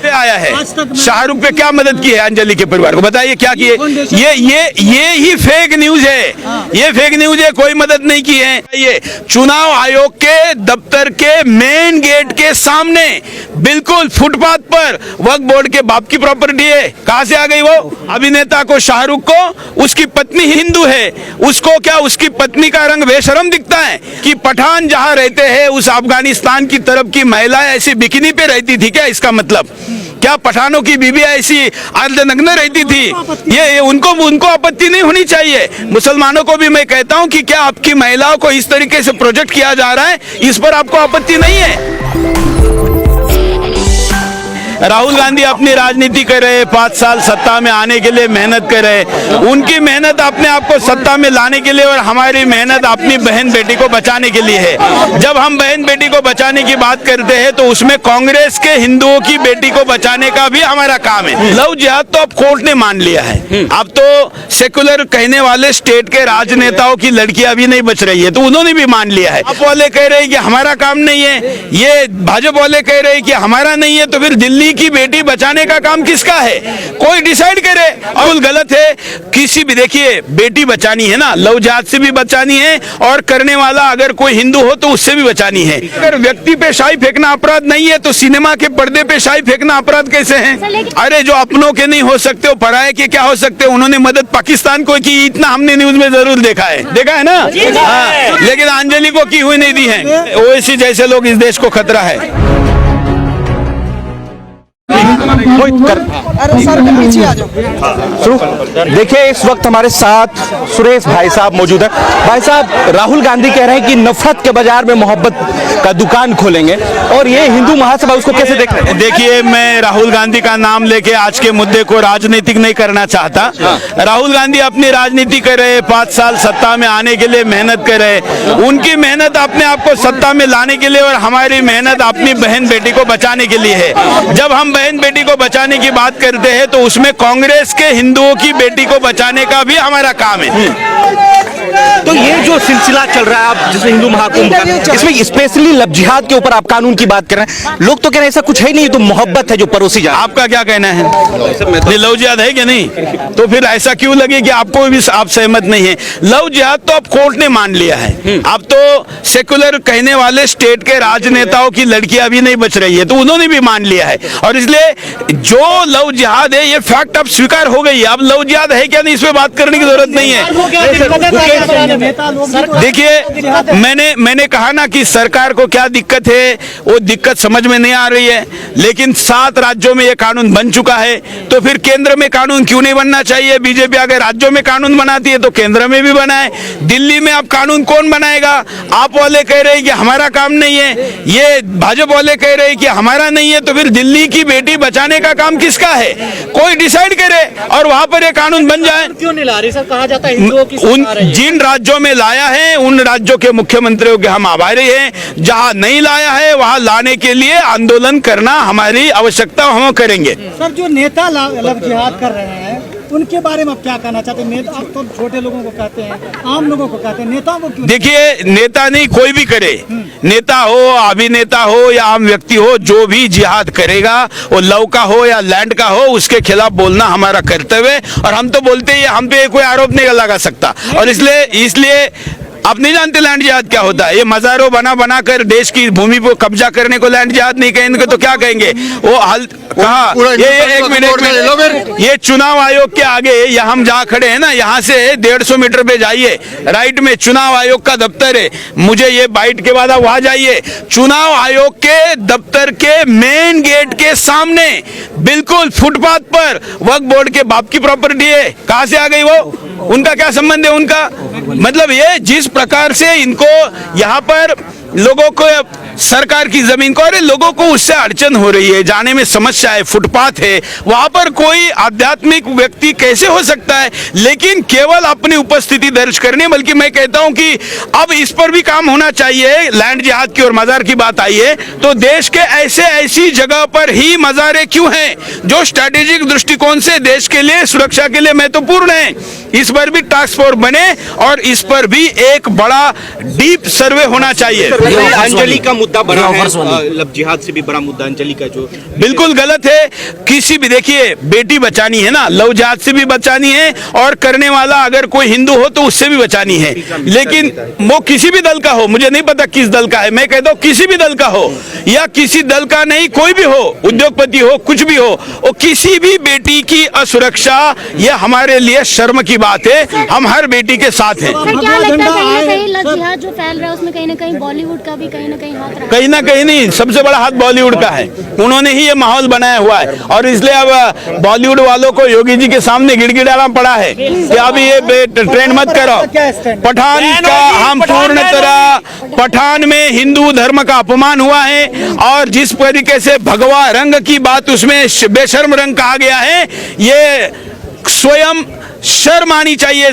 आया है। शाहरुख पे क्या मदद की है अंजलि के परिवार को, बताइए क्या किए? ये ही फेक न्यूज है, ये फेक न्यूज है, कोई मदद नहीं की है। ये चुनाव आयोग के दफ्तर के मेन गेट के सामने बिल्कुल फुटपाथ पर वक्फ बोर्ड के बाप की प्रॉपर्टी है। कहां से आ गई वो? अभिनेता को, शाहरुख को, उसकी पत्नी हिंदू है, उसको क्या उसकी पत्नी का रंग बेशरम दिखता है कि पठान जहां रहते हैं उस अफगानिस्तान की तरफ की महिलाएं ऐसी बिकिनी पे रहती थी क्या? इसका मतलब क्या पठानों की बीबी ऐसी अर्धनग्न रहती थी? ये उनको आपत्ति नहीं होनी चाहिए। मुसलमानों को भी मैं कहता हूं कि क्या आपकी महिलाओं को इस तरीके से प्रोजेक्ट किया जा रहा है, इस पर आपको आपत्ति नहीं है? राहुल गांधी अपनी राजनीति कर रहे, 5 साल सत्ता में आने के लिए मेहनत कर रहे। उनकी मेहनत अपने आप को सत्ता में लाने के लिए और हमारी मेहनत अपनी बहन बेटी को बचाने के लिए है। जब हम बहन बेटी को बचाने की बात करते हैं तो उसमें कांग्रेस के हिंदुओं की बेटी को बचाने का भी हमारा काम है। लव जिहाद तो अब कोर्ट ने मान लिया है। अब तो सेकुलर कहने वाले स्टेट के राजनेताओं की लड़कियां भी नहीं बच रही है, तो उन्होंने भी मान लिया है। आप वाले कह रहे हैं कि हमारा काम नहीं है, ये भाजपा वाले कह रहे हैं कि हमारा नहीं है, तो फिर दिल्ली की बेटी बचाने का काम किसका है? कोई डिसाइड करे। और गलत है किसी भी, देखिए बेटी बचानी है ना, लव जिहाद से भी बचानी है और करने वाला अगर कोई हिंदू हो तो उससे भी बचानी है। अगर व्यक्ति पे शाही फेंकना अपराध नहीं है तो सिनेमा के पर्दे पे शाही फेंकना अपराध कैसे है? अरे जो अपनों के नहीं हो सकते वो पराये के क्या हो सकते? उन्होंने मदद पाकिस्तान को की, इतना हमने न्यूज में जरूर देखा है ना। हाँ, लेकिन अंजलि को की हुई नहीं दी है। ओवैसी जैसे लोग इस देश को खतरा है। अरे सर पीछे आ जाओ। देखिए इस वक्त हमारे साथ सुरेश भाई साहब मौजूद है। भाई साहब, राहुल गांधी कह रहे हैं कि नफरत के बाजार में मोहब्बत का दुकान खोलेंगे, और ये हिंदू महासभा उसको कैसे देख रहे हैं? देखिए, मैं राहुल गांधी का नाम लेके आज के मुद्दे को राजनीतिक नहीं करना चाहता। राहुल गांधी अपनी राजनीति कर रहे, 5 साल सत्ता में आने के लिए मेहनत कर रहे। उनकी मेहनत अपने आप को सत्ता में लाने के लिए और हमारी मेहनत अपनी बहन बेटी को बचाने के लिए है। जब हम बहन बेटी को बचाने की बात करते हैं तो उसमें कांग्रेस के हिंदुओं की बेटी को बचाने का भी हमारा काम है। तो ये जो सिलसिला चल रहा है, आप जिसे हिंदू महाकुंभ का, इसमें स्पेशली लव जिहाद के ऊपर आप कानून की बात कर रहे हैं। लोग तो कह रहे हैं ऐसा कुछ है नहीं, तो मोहब्बत है जो परोसी जा। आपका क्या कहना है? लव जिहाद है कि नहीं? तो फिर ऐसा क्यों लगे कि आपको भी आप सहमत नहीं है? लव जिहाद तो अब कोर्ट ने मान लिया है। अब तो सेकुलर कहने वाले स्टेट के राजनेताओं की लड़कियां भी नहीं बच रही है, तो उन्होंने भी मान लिया है। और इसलिए जो लव जिहाद है ये फैक्ट अब स्वीकार हो गई है। अब लव जिहाद है क्या नहीं, इस पे बात करने की जरूरत नहीं है। देखिए, मैंने कहा ना कि सरकार को क्या दिक्कत है, वो दिक्कत समझ में नहीं आ रही है। लेकिन 7 राज्यों में ये कानून बन चुका है, तो फिर केंद्र में कानून क्यों नहीं बनना चाहिए? बीजेपी अगर राज्यों में कानून बनाती है तो केंद्र में भी बनाए। दिल्ली में अब कानून कौन बनाएगा? आप वाले कह रहे हैं कि हमारा काम नहीं है, ये भाजपा वाले कह रहे हैं कि हमारा नहीं है, तो फिर दिल्ली की बेटी बचाने का काम किसका है? कोई डिसाइड करे और वहां पर ये कानून बन जाए। क्यों नहीं ला रही सर? कहा जाता है हिंदुओं की जिन राज्यों में लाया है उन राज्यों के मुख्यमंत्रियों के हम आभारी हैं। जहां नहीं लाया है वहां लाने के लिए आंदोलन करना हमारी आवश्यकता, हम करेंगे। सर, जो नेता लव जिहाद कर रहे हैं उनके बारे में आप क्या कहना चाहते हैं? नेता आप तो छोटे लोगों को कहते हैं, आम लोगों को कहते हैं, नेताओं को क्यों? देखिए, नेता नहीं कोई भी करे, नेता हो, अभिनेता हो या आम व्यक्ति हो, जो भी जिहाद करेगा वो लव का हो या लैंड का हो, उसके खिलाफ बोलना हमारा कर्तव्य है। और हम तो बोलते ही, हम पे कोई आरोप नहीं लगा सकता। और इसलिए आप नहीं जानते लैंड जिहाद क्या होता है? ये मजारों बना कर देश की भूमि को कब्जा करने को लैंड जिहाद नहीं कहेंगे तो क्या कहेंगे? वो हाल कहा, ये एक मिनट, ये चुनाव आयोग के आगे यहाँ हम जहाँ खड़े हैं ना, यहाँ से 150 मीटर पे जाइए, राइट में चुनाव आयोग का दफ्तर है। मुझे ये बाइट के बाद आप वहां जाइए। चुनाव आयोग के दफ्तर के मेन गेट के सामने बिल्कुल फुटपाथ पर वक्फ बोर्ड के बाप की प्रॉपर्टी है। कहां से आ गई वो? उनका क्या संबंध है? उनका मतलब ये जिस प्रकार से इनको यहाँ पर लोगों को सरकार की जमीन को, अरे लोगों को उससे अड़चन हो रही है, जाने में समस्या है, फुटपाथ है, वहां पर कोई आध्यात्मिक व्यक्ति कैसे हो सकता है? लेकिन केवल अपनी उपस्थिति दर्ज करने, बल्कि मैं कहता हूं कि अब इस पर भी काम होना चाहिए। लैंड जिहाद की और मजार की बात आई है तो देश के ऐसी जगह पर ही मजारे क्यों हैं जो स्ट्रैटेजिक दृष्टिकोण से देश के लिए, सुरक्षा के लिए महत्वपूर्ण है? इस पर भी टास्क फोर्स बने और इस पर भी एक बड़ा डीप सर्वे होना चाहिए। अंजलि का मुद्दा बड़ा है, लव जिहाद से भी बड़ा मुद्दा अंजलि का जो बिल्कुल गलत है। किसी भी, देखिए, बेटी बचानी है ना, लव जिहाद से भी बचानी है, और करने वाला अगर कोई हिंदू हो तो उससे भी बचानी है। लेकिन वो किसी भी दल का हो, मुझे नहीं पता किस दल का है, मैं कहता हूँ किसी भी दल का हो, या किसी दल का नहीं, कोई भी हो, उद्योगपति हो, कुछ भी हो, वो किसी भी बेटी की असुरक्षा यह हमारे लिए शर्म की बात है। हम हर बेटी के साथ हैं। सर, क्या लगता है कहीं ना कहीं लव जिहाद जो फैल रहा है उसमें कहीं ना कहीं बॉलीवुड का भी कहीं ना कहीं हाथ रहा है? कहीं ना कहीं नहीं, सबसे बड़ा हाथ बॉलीवुड का है। उन्होंने ही ये माहौल बनाया हुआ है, और इसलिए अब बॉलीवुड वालों को योगी जी के सामने गिड़गिड़ाना पड़ा है कि अब ये ट्रेंड मत करो। पठान का हम पूर्ण तरह, पठान में हिंदू धर्म का अपमान हुआ है, और जिस तरीके से भगवा रंग की बात उसमें बेशर्म रंग कहा गया है, ये स्वयं शर्म आनी चाहिए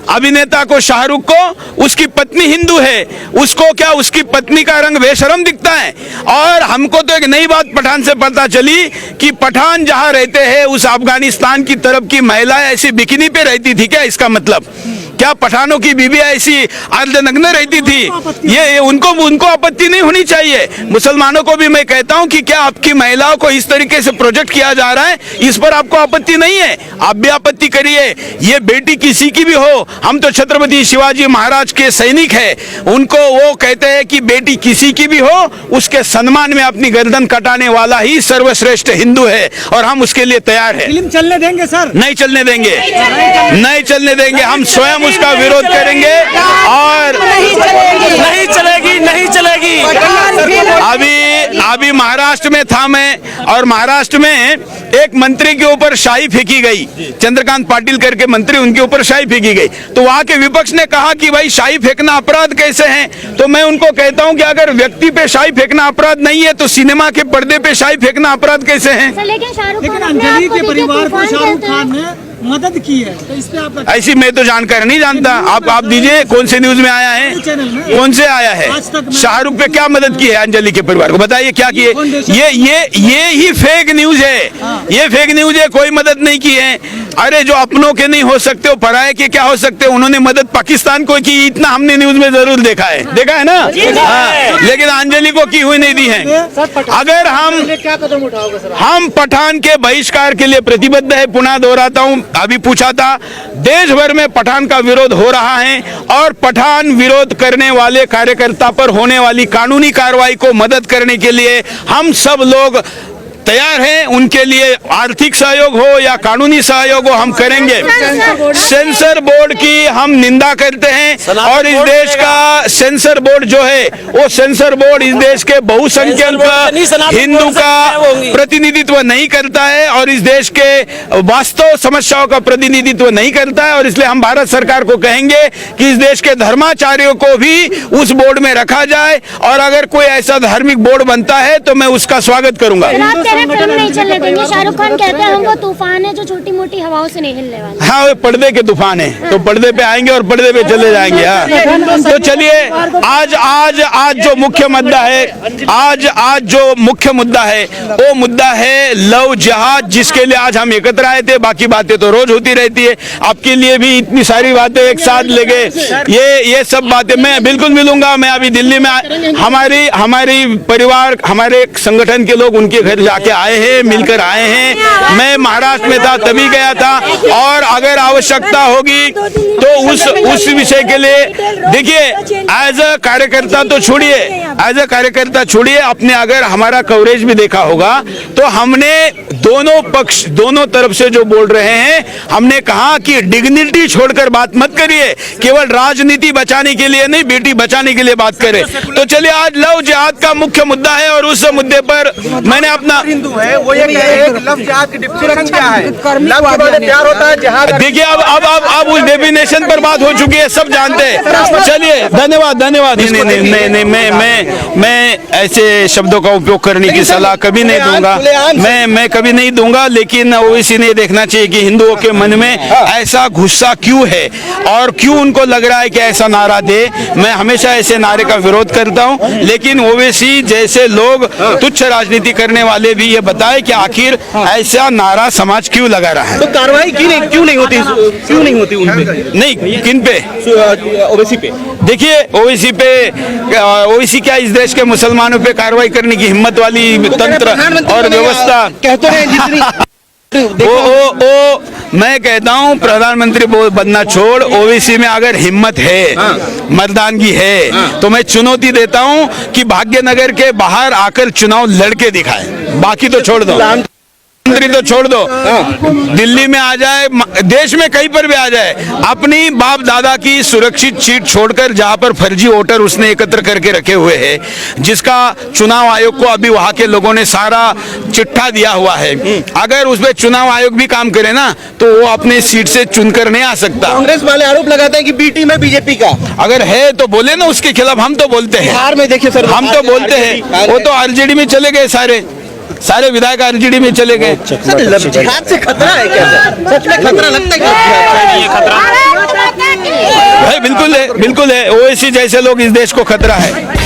अभिनेता को, शाहरुख को। उसकी पत्नी हिंदू है, उसको क्या उसकी पत्नी का रंग बेशर्म दिखता है? और हमको तो एक नई बात पठान से पता चली कि पठान जहां रहते हैं उस अफगानिस्तान की तरफ की महिलाएं ऐसी बिकिनी पे रहती थी क्या? इसका मतलब क्या पठानों की बीवी ऐसी अर्धनग्न रहती थी? ये उनको आपत्ति नहीं होनी चाहिए। मुसलमानों को भी मैं कहता हूं कि क्या आपकी महिलाओं को इस तरीके से प्रोजेक्ट किया जा रहा है, इस पर आपको आपत्ति नहीं है? आप भी आपत्ति करिए। ये बेटी किसी की भी हो, हम तो छत्रपति शिवाजी महाराज के सैनिक हैं, उनको वो कहते हैं कि बेटी किसी की भी हो, उसके सम्मान में अपनी गर्दन कटाने वाला ही सर्वश्रेष्ठ हिंदू है, और हम उसके लिए तैयार हैं। फिल्म चलने देंगे सर? नहीं चलने देंगे, नहीं चलने देंगे। हम स्वयं उसका विरोध करेंगे, और नहीं चलेगी। अभी महाराष्ट्र में था मैं, और महाराष्ट्र में एक मंत्री के ऊपर शाही फेंकी गई, चंद्रकांत पाटिल करके मंत्री, उनके ऊपर शाही फेंकी गई। तो वहां के विपक्ष ने कहा कि भाई शाही फेंकना अपराध कैसे है? तो मैं उनको कहता हूं कि अगर व्यक्ति पे शाही फेंकना अपराध नहीं है तो सिनेमा के पर्दे पे शाही फेंकना अपराध कैसे है? लेकिन अंजलि के परिवार को शाहरुख खान ने मदद की है, तो इस पे आप ऐसी मैं तो जानकर नहीं जानता। आप दीजिए कौन से न्यूज में आया है, कौन से आया है? शाहरुख पे क्या मदद की है अंजलि के परिवार को? बताइए क्या किए? ये ही फेक न्यूज है, ये फेक न्यूज है। कोई मदद नहीं की है। अरे जो अपनों के नहीं हो सकते वो पराये के क्या हो सकते? उन्होंने मदद पाकिस्तान को की, इतना हमने न्यूज में जरूर देखा है ना? हाँ, लेकिन अंजलि को की हुई नहीं दी है। अगर क्या कदम उठाओगे सर? हम पठान के बहिष्कार के लिए प्रतिबद्ध है। पुनः दोहराता हूं, अभी पूछा था, देश भर में पठान का विरोध हो रहा है, और पठान विरोध करने वाले कार्यकर्ता पर होने वाली कानूनी कार्रवाई को मदद करने के लिए हम सब लोग तैयार हैं। उनके लिए आर्थिक सहयोग हो या कानूनी सहयोग हो, हम करेंगे। सेंसर बोर्ड की हम निंदा करते हैं, और इस देश का सेंसर बोर्ड जो है, वो सेंसर बोर्ड इस देश के बहुसंख्यक हिंदू का प्रतिनिधित्व नहीं करता है, और इस देश के वास्तव समस्याओं का प्रतिनिधित्व नहीं करता है। और इसलिए हम भारत सरकार को कहेंगे कि इस देश के धर्माचार्यों को भी उस बोर्ड में रखा जाए, और अगर कोई ऐसा धार्मिक बोर्ड बनता है तो मैं उसका स्वागत करूंगा। फिल्म नहीं चलने देंगे। शाहरुख खान कहते हैं हम वो तूफान है जो छोटी मोटी हवाओं से नहीं हिलने वाला। हाँ, वो पर्दे के तूफान है, तो पर्दे पे आएंगे और पर्दे पे चले जाएंगे। हाँ, तो चलिए आज जो मुख्य मुद्दा है, आज जो मुख्य मुद्दा है वो मुद्दा है लव जिहाद, जिसके लिए आज हम एकत्र आए थे। बाकी बातें तो रोज होती रहती है, आपके लिए भी इतनी सारी बातें एक साथ लेके ये सब बातें मैं बिल्कुल मिलूंगा। मैं अभी दिल्ली में हमारी परिवार, हमारे संगठन के लोग उनके घर जाके आए हैं, मिलकर आए हैं। मैं महाराष्ट्र में था तभी गया था, और अगर आवश्यकता होगी तो उस विषय के लिए, देखिए, एज अ कार्यकर्ता तो छोड़िए, अपने अगर हमारा कवरेज भी देखा होगा तो हमने दोनों पक्ष, दोनों तरफ से जो बोल रहे हैं, हमने कहा कि डिग्निटी छोड़कर बात मत करिए, केवल राजनीति बचाने के लिए नहीं, बेटी बचाने के लिए बात करें। तो चलिए, आज लव जिहाद का मुख्य मुद्दा है, और उस मुद्दे पर मैंने अपना हिंदू है वो ये कह रहे हैं कि लव जिहाद की डिफिनेशन क्या है? लव के बाद प्यार होता है, जिहाद। देखिए, अब उस डेफिनेशन पर बात हो चुकी है, सब जानते हैं। चलिए, धन्यवाद। नहीं, मैं ऐसे शब्दों का उपयोग करने की सलाह कभी नहीं दूंगा, मैं कभी नहीं दूंगा। लेकिन ओवैसी ने देखना चाहिए कि हिंदुओं के मन में ऐसा गुस्सा क्यों है, और क्यों उनको लग रहा है कि ऐसा नारा दे। मैं हमेशा ऐसे नारे का विरोध करता हूं, लेकिन ओवैसी जैसे लोग तुच्छ राजनीति करने वाले भी ये बताए कि आखिर ऐसा नारा समाज क्यों लगा रहा है। तो कार्रवाई क्यों नहीं होती उन पे? नहीं, किन पे? ओवैसी पे। देखिए, ओवैसी क्या इस देश के मुसलमानों पे कार्रवाई करने की हिम्मत वाली तंत्र और व्यवस्था कहते हैं जितनी मैं कहता हूँ प्रधानमंत्री बनना छोड़, ओवैसी में अगर हिम्मत है, मर्दानगी है, तो मैं चुनौती देता हूँ कि भाग्यनगर के बाहर आकर चुनाव लड़के दिखाए। बाकी तो छोड़ दो, मंत्री तो छोड़ दो, दिल्ली में आ जाए, देश में कहीं पर भी आ जाए, अपनी बाप दादा की सुरक्षित सीट छोड़कर जहां पर फर्जी वोटर उसने एकत्र करके रखे हुए हैं, जिसका चुनाव आयोग को अभी वहां के लोगों ने सारा चिट्ठा दिया हुआ है, अगर उसमें चुनाव आयोग भी काम करे ना तो वो अपने सीट से चुनकर नहीं आ सकता। कांग्रेस वाले आरोप लगाते हैं कि बी टीम है बीजेपी का। अगर है तो बोले ना उसके खिलाफ, हम तो बोलते हैं। बिहार में देखिए सर, हम तो बोलते हैं, वो तो आरजेडी में चले गए, सारे विधायक आरजेडी में चले गए। सर जिहाद से खतरा है क्या सर? सच में खतरा लगता है क्या? भाई बिल्कुल है, बिल्कुल है। ओवैसी जैसे लोग इस देश को खतरा है।